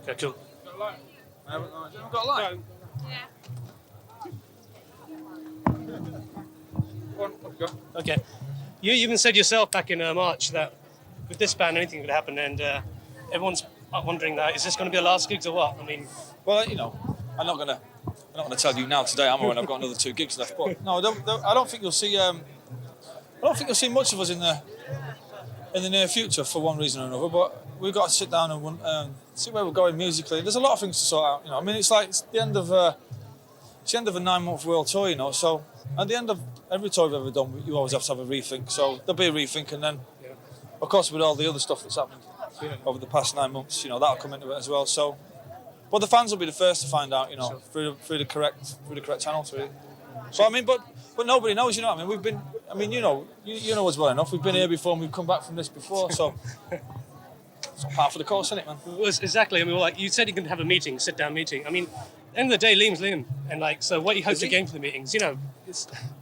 Okay, cool. I haven't got a light. Yeah. Go on, go. Okay. You even said yourself back in March that with this band anything could happen, and everyone's wondering that is this going to be the last gigs or what? I mean, well, I'm not gonna tell you now today, am I? When I've got another 2 gigs left, but no, I don't think you'll see. I don't think you'll see much of us in the near future for one reason or another. But we've got to sit down and see where we're going musically. There's a lot of things to sort out. I mean, it's the end of a 9-month world tour. So at the end of every tour we've ever done, you always have to have a rethink. So there'll be a rethink, and then, of course, with all the other stuff that's happened over the past 9 months, that'll come into it as well. So, but the fans will be the first to find out, through the correct channels, really. So I mean, but nobody knows, what I mean. We've been, you know us well enough. We've been here before, and we've come back from this before, so it's part of the course, isn't it, man? well, exactly. I mean, like you said, you can have a meeting, sit-down meeting. I mean, at the end of the day, Liam's Liam, and so what he hopes to gain from the meetings, it's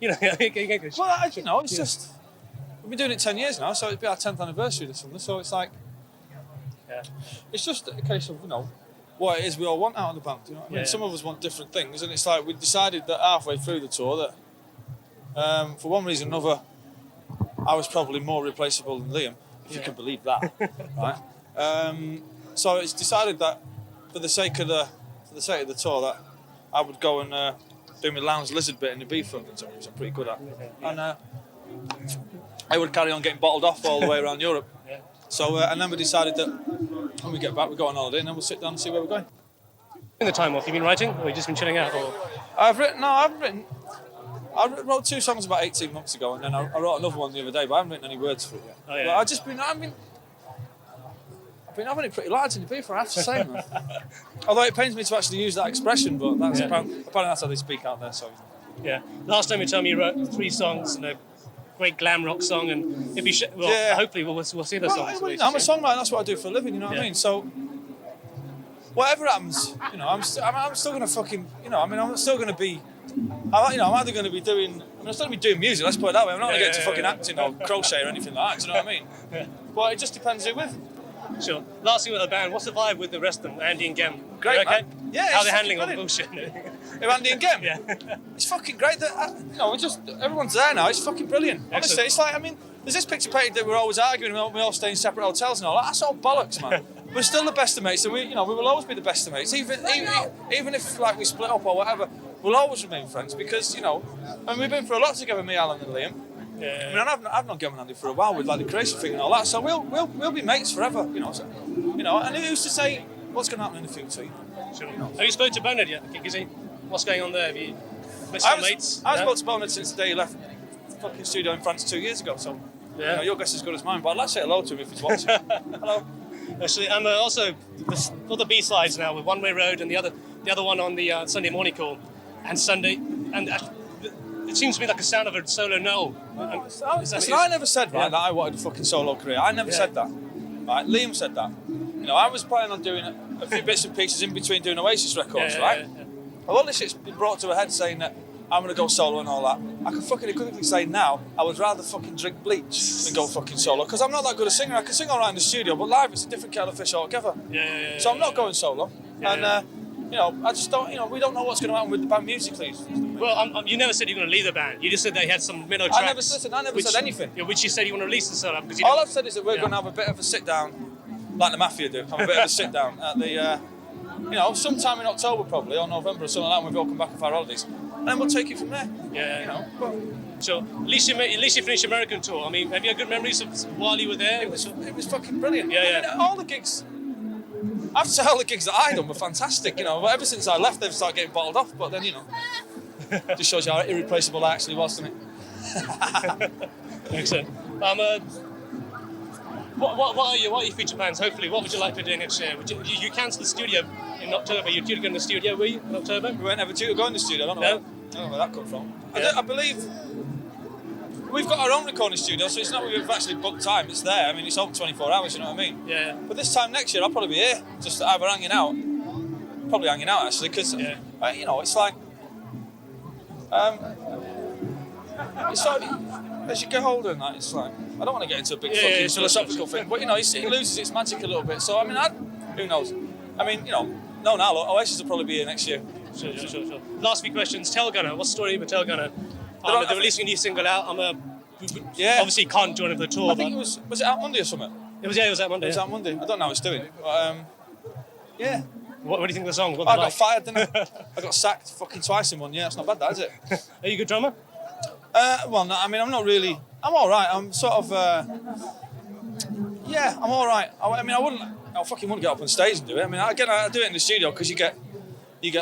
well, it's just we've been doing it 10 years now, so it'll be our 10th anniversary this summer. So it's like, it's just a case of what it is we all want out of the band. I mean, some of us want different things, and it's like we decided that halfway through the tour that for one reason or another, I was probably more replaceable than Liam, if you can believe that, right? So it's decided that for the sake of the tour, that I would go and do my lounge lizard bit in the Ibiza, which I'm pretty good at, and I would carry on getting bottled off all the way around Europe. So and then we decided that when we get back, we go on holiday, and then we'll sit down and see where we're going. In the time off, you've been writing, or you've just been chilling out? Or? I wrote 2 songs about 18 months ago, and then I wrote another one the other day, but I haven't written any words for it yet. Oh, yeah. But I've been having it pretty large in the Ibiza, I have to say, man. Although it pains me to actually use that expression, but that's apparently that's how they speak out there. So. Yeah. Last time you told me you wrote 3 songs and a great glam rock song, and if you hopefully we'll see those songs. I'm a songwriter. That's what I do for a living. You know what I mean? So whatever happens, I'm still gonna fucking, I'm still gonna be. I'm either going to be doing. I'm still going to be doing music. Let's put it that way. I'm not going to get into fucking acting or crochet or anything like that. Do you know what I mean? Yeah. But it just depends who with. Sure. Last thing with the band, what's the vibe with the rest of them, Andy and Gem? Great, okay? man. Yeah. How are they handling all the bullshit? Who, Andy and Gem? Yeah. It's fucking great. That everyone's there now. It's fucking brilliant. Honestly, it's like, there's this picture painted that we're always arguing. We all stay in separate hotels and all that. That's all bollocks, man. We're still the best of mates, and we will always be the best of mates. Even if like we split up or whatever, we'll always remain friends because we've been through a lot together, me, Alan, and Liam. Yeah. I've known Gem and Andy for a while with like the creation thing and all that, so we'll be mates forever, And who's to say what's going to happen in the future? Sure. Have you spoken to Bernard yet? What's going on there? Have you met some mates? I spoke to Bernard since the day he left the fucking studio in France 2 years ago. So your guess is as good as mine. But let's say hello to him if he's watching. Hello. Actually, I'm also for the B-sides now with One Way Road and the other one on the Sunday morning call and Sunday and. It seems to me like a sound of a solo Noel. I never said that I wanted a fucking solo career. I never said that. Right? Liam said that. I was planning on doing a few bits and pieces in between doing Oasis records, right? Well, all this shit's been brought to a head saying that I'm going to go solo and all that. I can fucking equivocally say now I would rather fucking drink bleach than go fucking solo because I'm not that good a singer. I can sing all right in the studio, but live it's a different kettle of fish altogether. So I'm not going solo. I just don't, we don't know what's going to happen with the band musically. Well, you never said you were going to leave the band. You just said they had some minnow tracks. I never said anything. Which you said you want to release the solo. All I've said is that we're going to have a bit of a sit down, like the Mafia do. Have a bit of a sit down at the, sometime in October probably, or November or something like that, when we've all come back off our holidays. And then we'll take it from there. Sure. At least you finished American tour. I mean, have you had good memories of while you were there? It was fucking brilliant. All the gigs. I have to say all the gigs that I done were fantastic, But ever since I left, they've started getting bottled off. But then, just shows you how irreplaceable I actually was, doesn't it? Excellent. What are your future plans? Hopefully, what would you like to do next year? You cancelled the studio in October. You're due to go in the studio, were you, in October? We weren't ever due to go in the studio. I don't know where that come from. Yeah. I believe we've got our own recording studio, so it's not we've actually booked time. It's there. It's open 24 hours. You know what I mean? Yeah. But this time next year, I'll probably be here, just either hanging out. Probably hanging out actually, because it's like. It's like as you get older and that, it's like I don't want to get into a big fucking philosophical thing, but it loses its magic a little bit. So who knows? I mean, you know, no, now Oasis will probably be here next year. Sure. Last few questions. Tail Gunner. What's the story with Tail Gunner? They're releasing a new single out. Obviously can't join in for the tour. I think it was it out Monday or something? It was out Monday. It was out Monday. I don't know how it's doing. But, yeah. What do you think of the song? I got fired, didn't I? I got sacked fucking twice in 1 year. It's not bad, that, is it? Are you a good drummer? Well, no, I mean, I'm not really. I'm all right. I'm sort of. Yeah, I'm all right. I fucking wouldn't get up on stage and do it. I mean, I do it in the studio because you get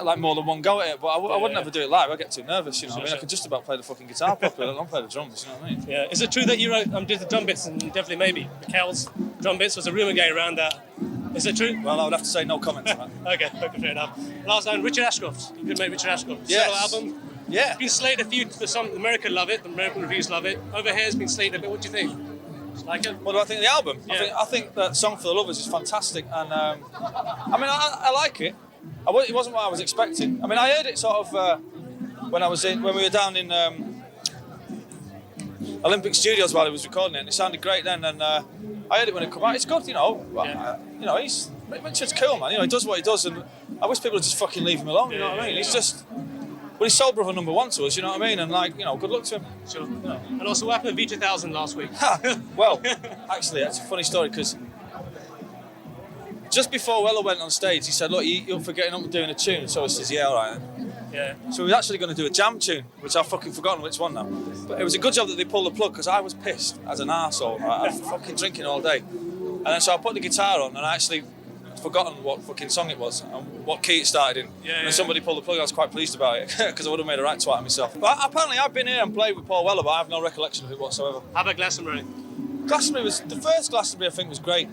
like more than one go at it. But I wouldn't ever do it live. I get too nervous. You know what I mean? I could just about play the fucking guitar properly. I don't play the drums. You know what I mean? Yeah. Is it true that you did the drum bits and definitely maybe Kel's drum bits? Was a rumor going around that. Is it true? Well, I would have to say no comment to that. Okay, fair enough. Last time, Richard Ashcroft. You could make Richard Ashcroft. Yes. Solo album. Yeah. It's been slated a few. Some American love it. The American reviews love it. Over here, it's been slated a bit. What do you think? Like it? What do I think of the album? Yeah. I think that Song for the Lovers is fantastic, and I like it. It wasn't what I was expecting. I mean, I heard it sort of when we were down in Olympic Studios while he was recording it, and it sounded great then. And I heard it when it came out. It's good, you know. Richard's cool, man. You know, he does what he does, and I wish people would just fucking leave him alone. You know what I mean? He's just. Well, he's soul brother number one to us, you know what I mean? And like, you know, good luck to him. Sure. Yeah. And also, what happened to V2000 last week? Well, actually, that's a funny story because just before Weller went on stage, he said, "Look, you're forgetting I'm doing a tune." So I says, "Yeah, all right." Yeah. So we were actually going to do a jam tune, which I've fucking forgotten which one now. But it was a good job that they pulled the plug because I was pissed as an arsehole. Right? I was fucking drinking all day, and then so I put the guitar on, and I actually forgotten what fucking song it was and what key it started in. Yeah, and somebody pulled the plug. I was quite pleased about it because I would have made a right twat of myself. But apparently I've been here and played with Paul Weller, but I have no recollection of it whatsoever. How about Glastonbury? Glastonbury was the first Glastonbury. I think was great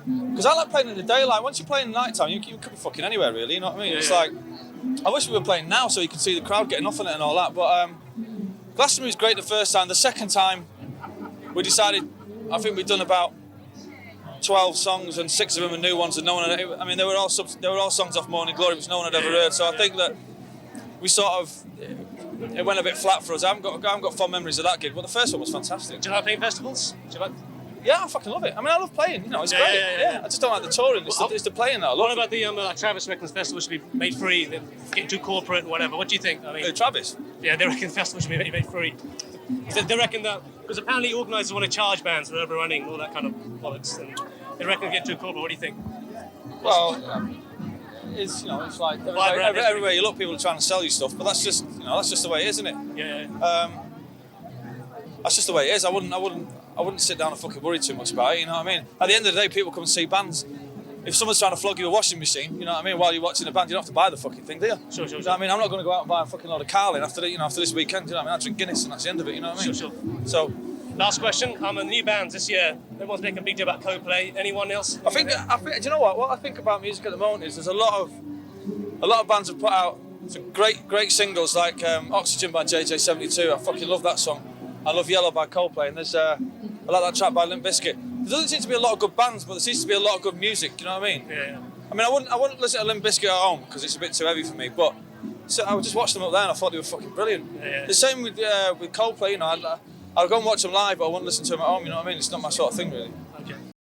because I like playing in the daylight. Once you play in the night time, you could be fucking anywhere really. You know what I mean? It's like I wish we were playing now so you could see the crowd getting off on it and all that. But Glastonbury was great the first time. The second time we decided. I think we'd done about 12 songs and 6 of them are new ones and no one had, I mean they were all songs off Morning Glory which no one had ever heard, so I think that we sort of it went a bit flat for us. I haven't got fond memories of that gig, but the first one was fantastic. Do you like playing festivals? Yeah, I fucking love it. I mean I love playing, you know, it's great. Yeah. I just don't like the touring, it's the playing that I love. What about the like Travis reckons festivals should be made free, they're getting too corporate and whatever. What do you think? I mean, Travis? Yeah, they reckon festivals should be made free. They reckon that because apparently organisers want to charge bands for overrunning and all that kind of bollocks, and they reckon they get too corporate. What do you think? Well, it's like everywhere you look, people are trying to sell you stuff, but that's just the way it is, isn't it? Yeah. That's just the way it is. I wouldn't sit down and fucking worry too much about it. You know what I mean? At the end of the day, people come and see bands. If someone's trying to flog you a washing machine, you know what I mean, while you're watching a band, you don't have to buy the fucking thing, do you? Sure. You know what I mean? I'm not going to go out and buy a fucking load of Carlin after this weekend. You know what I mean? I drink Guinness and that's the end of it. You know what I mean? Sure. So. Last question. The new bands this year. Everyone's making a big deal about Coldplay. Anyone else? I think. Do you know what? What I think about music at the moment is there's a lot of bands have put out some great singles like Oxygen by JJ72. I fucking love that song. I love Yellow by Coldplay, and there's I like that track by Limp Bizkit. There doesn't seem to be a lot of good bands, but there seems to be a lot of good music. You know what I mean? Yeah. I mean, I wouldn't listen to Limp Bizkit at home because it's a bit too heavy for me. But so I would just watch them up there, and I thought they were fucking brilliant. Yeah. The same with Coldplay. You know, I'll go and watch them live, but I wouldn't listen to them at home. You know what I mean? It's not my sort of thing, really.